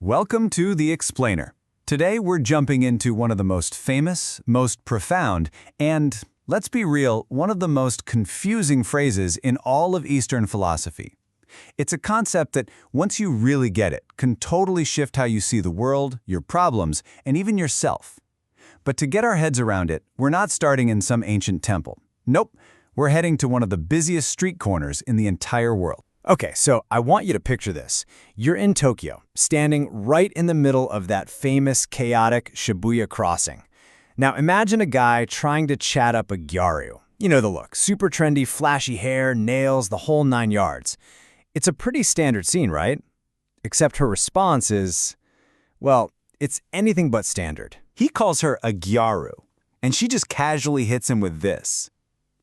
Welcome to The Explainer. Today we're jumping into one of the most famous, most profound, and, let's be real, one of the most confusing phrases in all of Eastern philosophy. It's a concept that, once you really get it, can totally shift how you see the world, your problems, and even yourself. But to get our heads around it, we're not starting in some ancient temple. Nope, we're heading to one of the busiest street corners in the entire world. Okay, so I want you to picture this. You're in Tokyo, standing right in the middle of that famous, chaotic Shibuya crossing. Now imagine a guy trying to chat up a gyaru. You know the look, super trendy, flashy hair, nails, the whole 9 yards. It's a pretty standard scene, right? Except her response is, well, it's anything but standard. He calls her a gyaru, and she just casually hits him with this.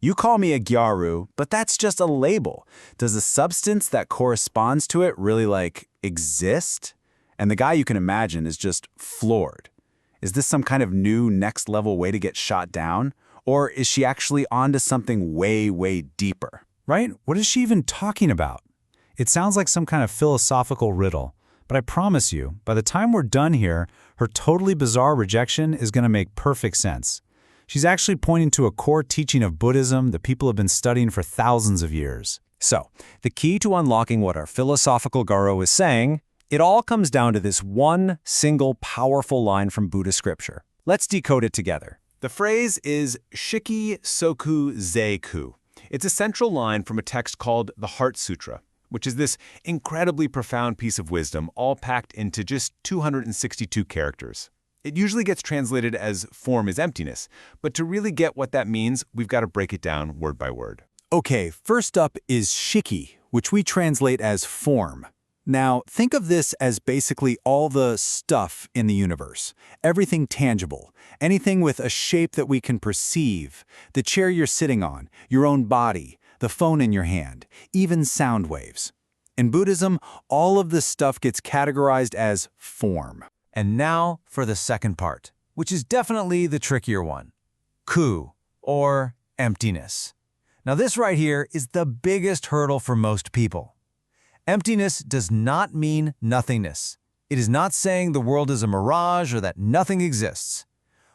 You call me a gyaru, but that's just a label. Does the substance that corresponds to it really, exist? And the guy, you can imagine, is just floored. Is this some kind of new next-level way to get shot down? Or is she actually onto something way, way deeper? Right? What is she even talking about? It sounds like some kind of philosophical riddle. But I promise you, by the time we're done here, her totally bizarre rejection is going to make perfect sense. She's actually pointing to a core teaching of Buddhism that people have been studying for thousands of years. So, the key to unlocking what our philosophical guru is saying, it all comes down to this one single powerful line from Buddhist scripture. Let's decode it together. The phrase is Shiki Soku Zeiku. It's a central line from a text called the Heart Sutra, which is this incredibly profound piece of wisdom all packed into just 262 characters. It usually gets translated as form is emptiness, but to really get what that means, we've got to break it down word by word. Okay, first up is shiki, which we translate as form. Now, think of this as basically all the stuff in the universe. Everything tangible, anything with a shape that we can perceive, the chair you're sitting on, your own body, the phone in your hand, even sound waves. In Buddhism, all of this stuff gets categorized as form. And now for the second part, which is definitely the trickier one. Ku, or emptiness. Now this right here is the biggest hurdle for most people. Emptiness does not mean nothingness. It is not saying the world is a mirage or that nothing exists.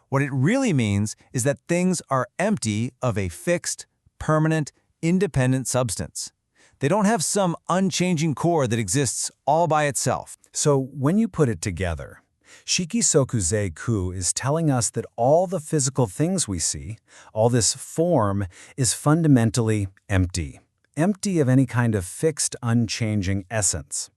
What it really means is that things are empty of a fixed, permanent, independent substance. They don't have some unchanging core that exists all by itself. So when you put it together, Shikisoku Zeiku is telling us that all the physical things we see, all this form, is fundamentally empty. Empty of any kind of fixed, unchanging essence.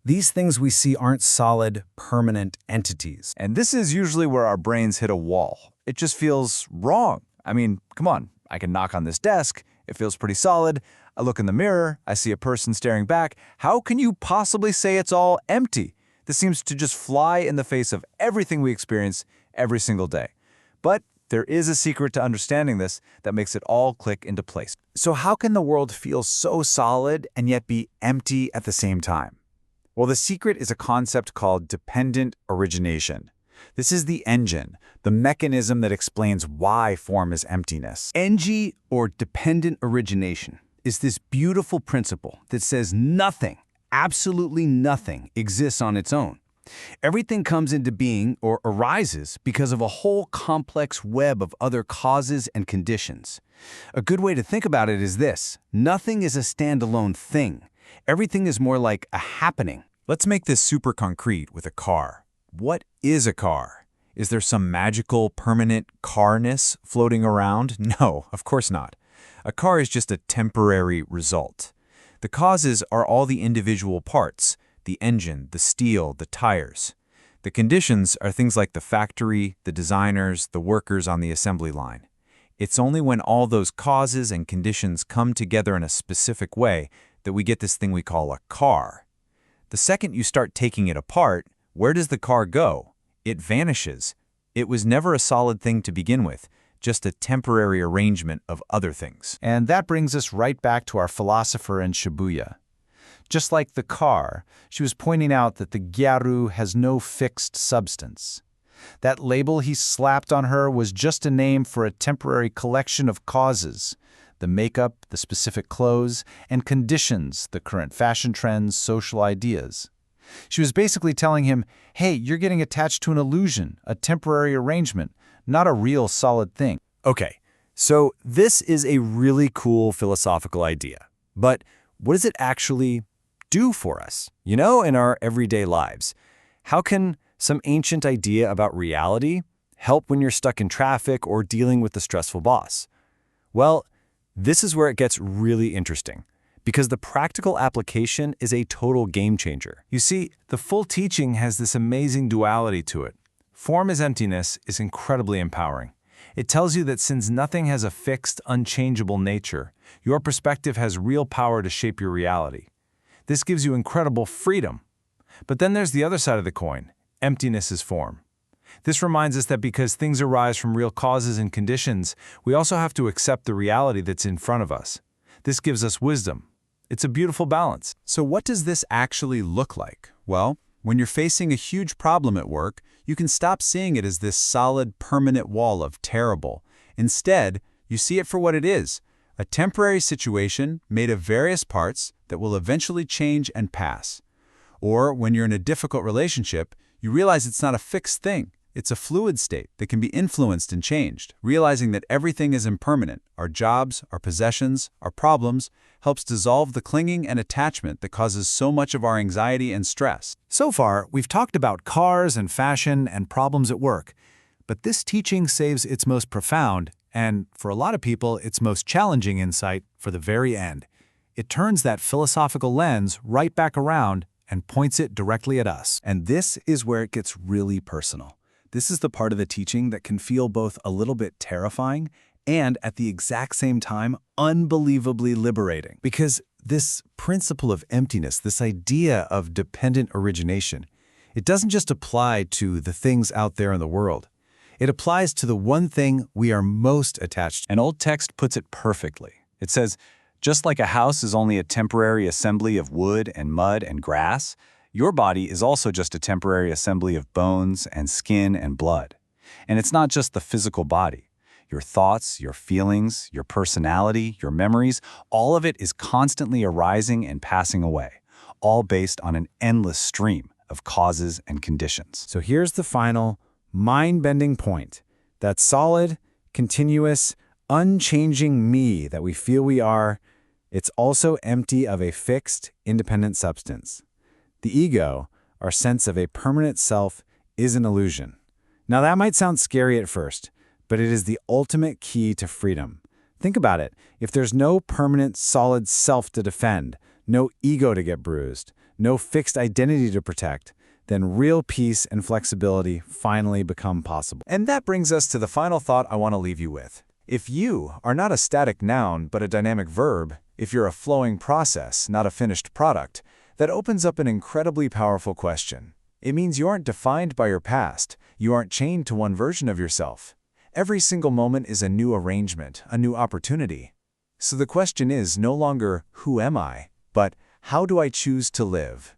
These things we see aren't solid, permanent entities. And this is usually where our brains hit a wall. It just feels wrong. I mean, come on, I can knock on this desk, it feels pretty solid. I look in the mirror, I see a person staring back. How can you possibly say it's all empty? This seems to just fly in the face of everything we experience every single day. But there is a secret to understanding this that makes it all click into place. So how can the world feel so solid and yet be empty at the same time? Well, the secret is a concept called dependent origination. This is the engine, the mechanism that explains why form is emptiness. Enji, or dependent origination, is this beautiful principle that says nothing, absolutely nothing, exists on its own. Everything comes into being or arises because of a whole complex web of other causes and conditions. A good way to think about it is this: nothing is a standalone thing. Everything is more like a happening. Let's make this super concrete with a car. What is a car? Is there some magical, permanent carness floating around? No, of course not. A car is just a temporary result. The causes are all the individual parts, the engine, the steel, the tires. The conditions are things like the factory, the designers, the workers on the assembly line. It's only when all those causes and conditions come together in a specific way that we get this thing we call a car. The second you start taking it apart, where does the car go? It vanishes. It was never a solid thing to begin with, just a temporary arrangement of other things. And that brings us right back to our philosopher in Shibuya. Just like the car, she was pointing out that the gyaru has no fixed substance. That label he slapped on her was just a name for a temporary collection of causes: the makeup, the specific clothes, and conditions, the current fashion trends, social ideas. She was basically telling him, hey, you're getting attached to an illusion, a temporary arrangement, not a real solid thing. Okay, so this is a really cool philosophical idea. But what does it actually do for us, in our everyday lives? How can some ancient idea about reality help when you're stuck in traffic or dealing with a stressful boss? Well, this is where it gets really interesting, because the practical application is a total game changer. You see, the full teaching has this amazing duality to it. Form as emptiness is incredibly empowering. It tells you that since nothing has a fixed, unchangeable nature, your perspective has real power to shape your reality. This gives you incredible freedom. But then there's the other side of the coin. Emptiness is form. This reminds us that because things arise from real causes and conditions, we also have to accept the reality that's in front of us. This gives us wisdom. It's a beautiful balance. So what does this actually look like? Well, when you're facing a huge problem at work, you can stop seeing it as this solid, permanent wall of terrible. Instead, you see it for what it is, a temporary situation made of various parts that will eventually change and pass. Or when you're in a difficult relationship, you realize it's not a fixed thing. It's a fluid state that can be influenced and changed. Realizing that everything is impermanent, our jobs, our possessions, our problems, helps dissolve the clinging and attachment that causes so much of our anxiety and stress. So far, we've talked about cars and fashion and problems at work. But this teaching saves its most profound, and for a lot of people, its most challenging insight for the very end. It turns that philosophical lens right back around and points it directly at us. And this is where it gets really personal. This is the part of the teaching that can feel both a little bit terrifying and, at the exact same time, unbelievably liberating. Because this principle of emptiness, this idea of dependent origination, it doesn't just apply to the things out there in the world. It applies to the one thing we are most attached to. An old text puts it perfectly. It says, just like a house is only a temporary assembly of wood and mud and grass, your body is also just a temporary assembly of bones and skin and blood. And it's not just the physical body. Your thoughts, your feelings, your personality, your memories, all of it is constantly arising and passing away, all based on an endless stream of causes and conditions. So here's the final, mind-bending point. That solid, continuous, unchanging me that we feel we are, it's also empty of a fixed, independent substance. The ego, our sense of a permanent self, is an illusion. Now that might sound scary at first, but it is the ultimate key to freedom. Think about it. If there's no permanent, solid self to defend, no ego to get bruised, no fixed identity to protect, then real peace and flexibility finally become possible. And that brings us to the final thought I want to leave you with. If you are not a static noun but a dynamic verb, if you're a flowing process, not a finished product, that opens up an incredibly powerful question. It means you aren't defined by your past. You aren't chained to one version of yourself. Every single moment is a new arrangement, a new opportunity. So the question is no longer, who am I? But how do I choose to live?